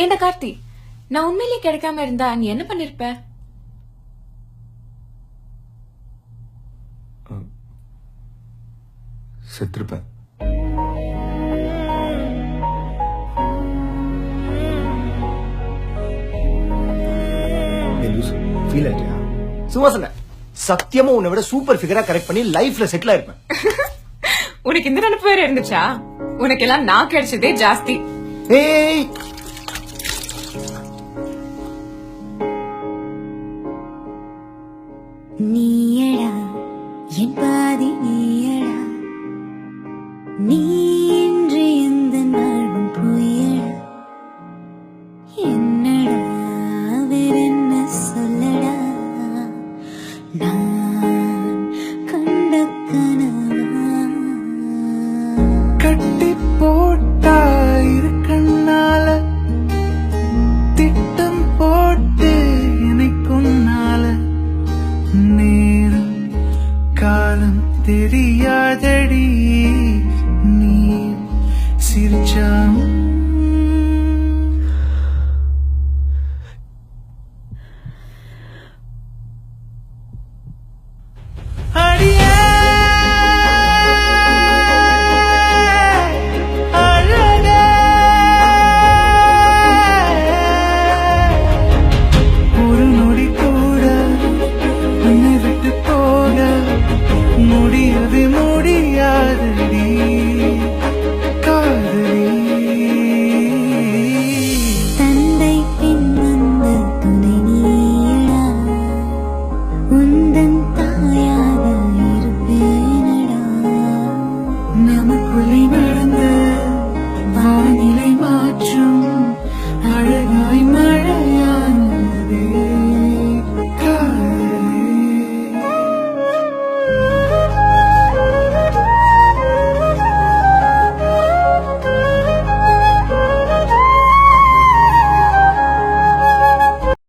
ஏண்டா கார்த்தி, நான் உண்மையிலேயே கிடைக்காம இருந்தா நீ என்ன பண்ணிருப்ப? செத்துருப்பேன். ஃபீல் ஆயிட்டியா? சும்மா சொன்ன. சத்தியமா உன்னை விட சூப்பர் ஃபிகரா கரெக்ட் பண்ணி லைஃப்ல செட்டில் ஆயிருப்பேன். உனக்கு இந்த நினைப்பு வேற இருந்துச்சா? உனக்கு எல்லாம் நான் கிடைச்சதே ஜாஸ்தி. ஏய், நீயடா என் பாதி, நீயடா நீ இன்றி எந்த நாளும் பொய்யடா. என்னடா வேறென்ன சொல்லடா, நான் கண்ட கனவா? கட்டி போட்டா இரு கண்ணால, திட்டம் போட்டு என்னை கொன்னால, நேரம் காலம் தெரியாதடி நீ சிரிச்சா. அடியே அழகே, ஒரு நொடி கூட உன்னை விட்டு போக முடியவே முடியாதடி காதலி. தந்தை பின் வந்த துணை நீயடா, உந்தன் தாயாக இருப்பேனடா. நமக்குள்ளே நடந்த வானிலை மாற்றும் அழ